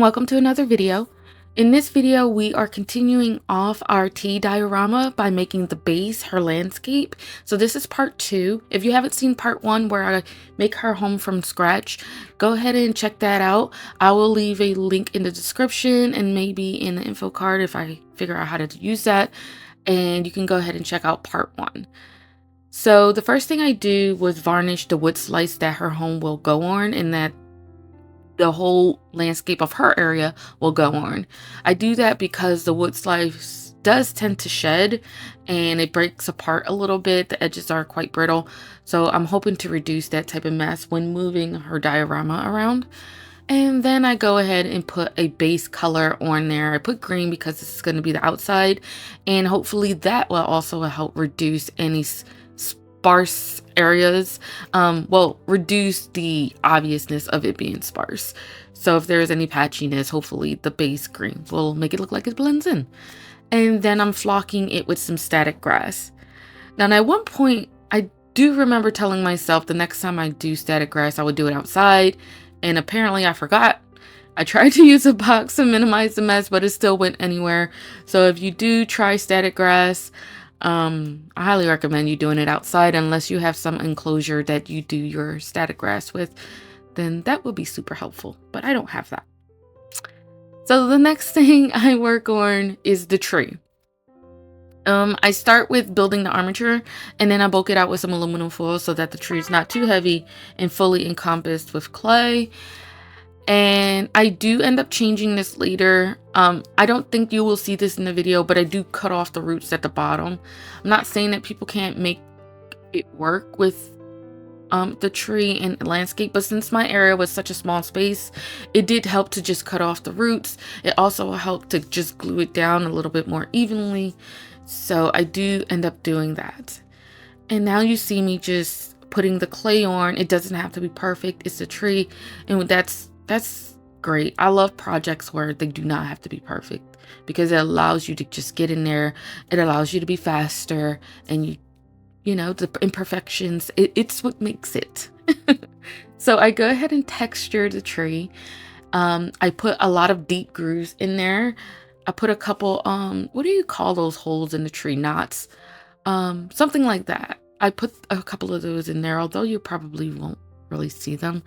and welcome to another video. In this video, we are continuing off our tea diorama by making the base her landscape. So this is part 2. If you haven't seen part 1 where I make her home from scratch, go ahead and check that out. I will leave a link in the description and maybe in the info card if I figure out how to use that. And you can go ahead and check out part 1. So the first thing I do was varnish the wood slice that her home will go on, and that the whole landscape of her area will go on. I do that because the wood slice does tend to shed and it breaks apart a little bit. The edges are quite brittle. So I'm hoping to reduce that type of mess when moving her diorama around. And then I go ahead and put a base color on there. I put green because this is going to be the outside. And hopefully that will also help reduce any sparse areas, reduce the obviousness of it being sparse. So if there's any patchiness, hopefully the base green will make it look like it blends in. And then I'm flocking it with some static grass. Now at one point I do remember telling myself the next time I do static grass I would do it outside, and apparently I forgot. I tried to use a box to minimize the mess, but it still went anywhere. So if you do try static grass, I highly recommend you doing it outside unless you have some enclosure that you do your static grass with. Then that would be super helpful, but I don't have that. So the next thing I work on is the tree. I start with building the armature, and then I bulk it out with some aluminum foil so that the tree is not too heavy and fully encompassed with clay. And I do end up changing this later. I don't think you will see this in the video, but I do cut off the roots at the bottom. I'm not saying that people can't make it work with the tree and landscape, but since my area was such a small space, it did help to just cut off the roots. It also helped to just glue it down a little bit more evenly. So I do end up doing that. And now you see me just putting the clay on. It doesn't have to be perfect. It's a tree, and that's great. I love projects where they do not have to be perfect because it allows you to just get in there. It allows you to be faster, and you know, the imperfections, it's what makes it. So I go ahead and texture the tree. I put a lot of deep grooves in there. I put a couple, what do you call those holes in the tree? Knots, something like that. I put a couple of those in there, although you probably won't really see them.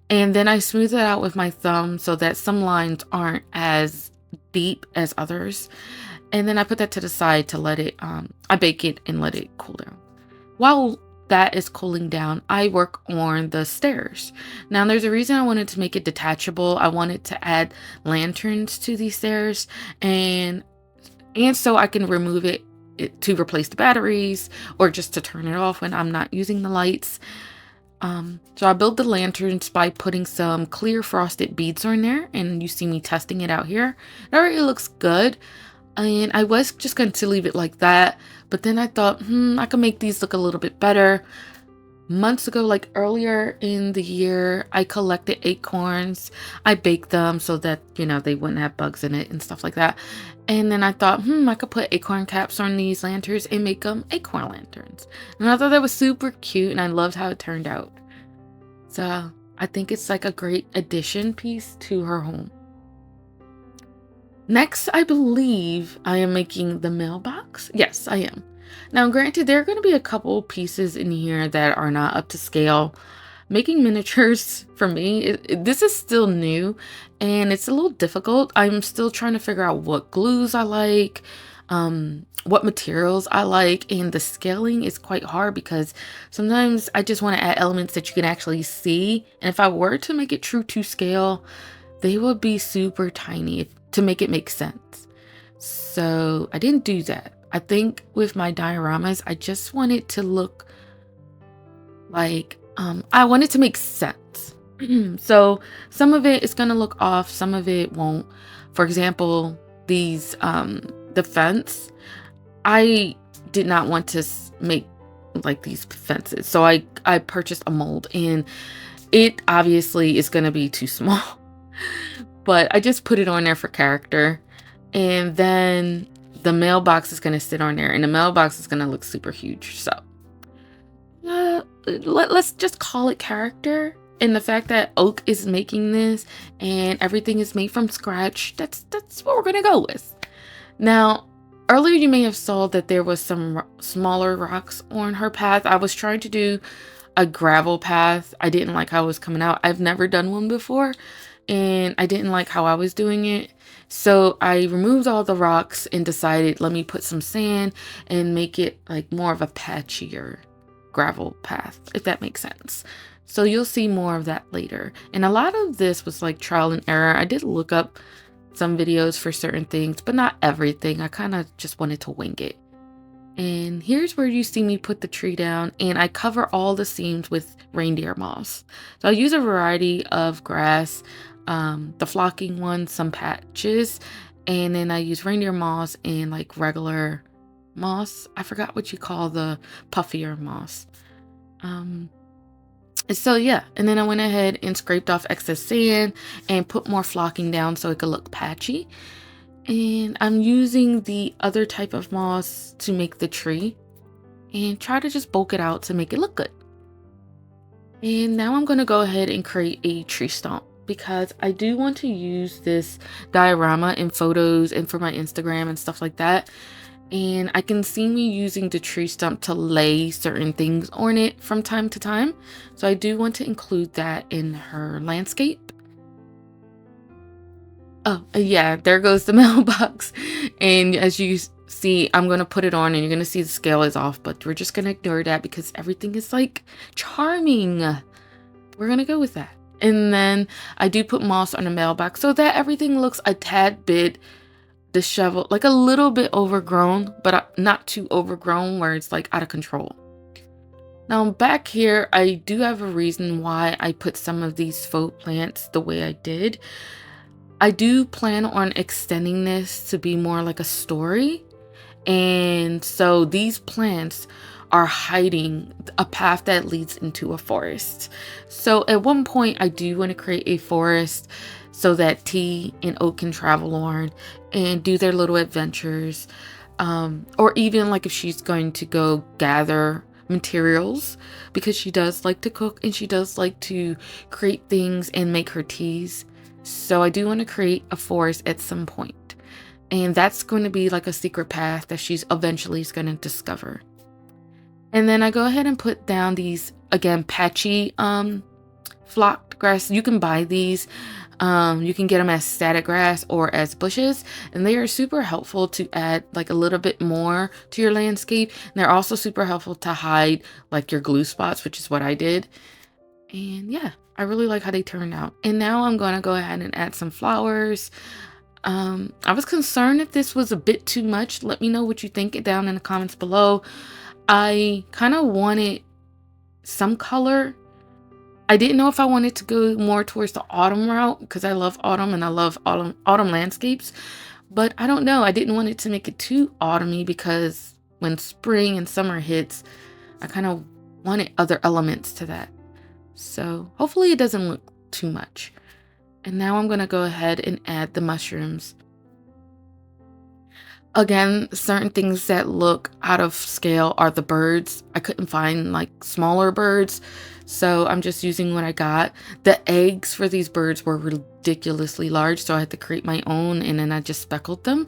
And then I smooth it out with my thumb so that some lines aren't as deep as others. And then I put that to the side to let it, I bake it and let it cool down. While that is cooling down, I work on the stairs. Now there's a reason I wanted to make it detachable. I wanted to add lanterns to these stairs, and so I can remove it to replace the batteries or just to turn it off when I'm not using the lights. So I build the lanterns by putting some clear frosted beads on there, and you see me testing it out here. It already looks good, and I was just going to leave it like that, but then I thought, I can make these look a little bit better. Months ago, like earlier in the year, I collected acorns. I baked them so that, you know, they wouldn't have bugs in it and stuff like that. And then I thought, I could put acorn caps on these lanterns and make them acorn lanterns. And I thought that was super cute, and I loved how it turned out. So I think it's like a great addition piece to her home. Next, I believe I am making the mailbox. Yes, I am. Now, granted, there are going to be a couple pieces in here that are not up to scale. Making miniatures for me, this is still new and it's a little difficult. I'm still trying to figure out what glues I like, what materials I like, and the scaling is quite hard because sometimes I just want to add elements that you can actually see. And if I were to make it true to scale, they would be super tiny to make it make sense. So I didn't do that. I think with my dioramas, I just want it to look like, I want it to make sense. So some of it is going to look off, some of it won't. For example, these, the fence, I did not want to make like these fences. So I purchased a mold, and it obviously is going to be too small, but I just put it on there for character. And then the mailbox is going to sit on there, and the mailbox is going to look super huge. So let's just call it character. And the fact that Oak is making this and everything is made from scratch, that's what we're gonna go with. Now, earlier you may have saw that there was some smaller rocks on her path. I was trying to do a gravel path. I didn't like how it was coming out. I've never done one before, and I didn't like how I was doing it. So I removed all the rocks and decided, let me put some sand and make it like more of a patchier gravel path, if that makes sense. So you'll see more of that later. And a lot of this was like trial and error. I did look up some videos for certain things, but not everything. I kind of just wanted to wing it. And here's where you see me put the tree down, and I cover all the seams with reindeer moss. So I use a variety of grass, the flocking one, some patches, and then I use reindeer moss and like regular moss. I forgot what you call the puffier moss. So yeah, and then I went ahead and scraped off excess sand and put more flocking down so it could look patchy. And I'm using the other type of moss to make the tree and try to just bulk it out to make it look good. And now I'm going to go ahead and create a tree stump because I do want to use this diorama in photos and for my Instagram and stuff like that. And I can see me using the tree stump to lay certain things on it from time to time. So I do want to include that in her landscape. Oh, yeah, there goes the mailbox. And as you see, I'm going to put it on and you're going to see the scale is off, but we're just going to ignore that because everything is like charming. We're going to go with that. And then I do put moss on the mailbox so that everything looks a tad bit disheveled, like a little bit overgrown, but not too overgrown where it's like out of control. Now back here, I do have a reason why I put some of these faux plants the way I did. I do plan on extending this to be more like a story. And so these plants are hiding a path that leads into a forest. So at one point, I do want to create a forest so that T and Oak can travel on and do their little adventures. Or even like if she's going to go gather materials, because she does like to cook and she does like to create things and make her teas. So I do want to create a forest at some point. And that's going to be like a secret path that she's eventually going to discover. And then I go ahead and put down these, again, patchy flocked grass. You can buy these. You can get them as static grass or as bushes. And they are super helpful to add like a little bit more to your landscape. And they're also super helpful to hide like your glue spots, which is what I did. And yeah, I really like how they turned out. And now I'm going to go ahead and add some flowers. I was concerned if this was a bit too much. Let me know what you think down in the comments below. I kind of wanted some color. I didn't know if I wanted to go more towards the autumn route because I love autumn and I love autumn landscapes. But I don't know. I didn't want it to make it too autumny because when spring and summer hits, I kind of wanted other elements to that. So hopefully it doesn't look too much. And now I'm going to go ahead and add the mushrooms. Again, certain things that look out of scale are the birds. I couldn't find like smaller birds, so I'm just using what I got. The eggs for these birds were ridiculously large, so I had to create my own, and then I just speckled them.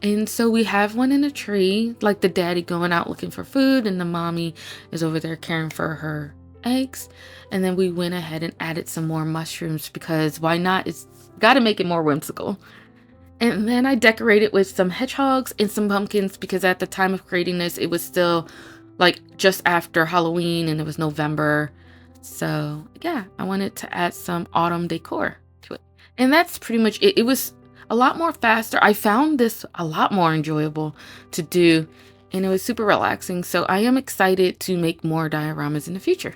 And so we have one in a tree, like the daddy going out looking for food, and the mommy is over there caring for her eggs. And then we went ahead and added some more mushrooms because why not? It's got to make it more whimsical. And then I decorated with some hedgehogs and some pumpkins because at the time of creating this, it was still like just after Halloween and it was November. So yeah, I wanted to add some autumn decor to it. And that's pretty much it. It was a lot more faster. I found this a lot more enjoyable to do and it was super relaxing. So I am excited to make more dioramas in the future.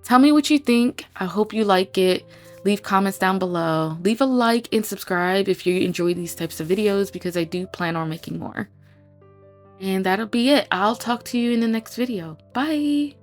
Tell me what you think. I hope you like it. Leave comments down below. Leave a like and subscribe if you enjoy these types of videos because I do plan on making more. And that'll be it. I'll talk to you in the next video. Bye.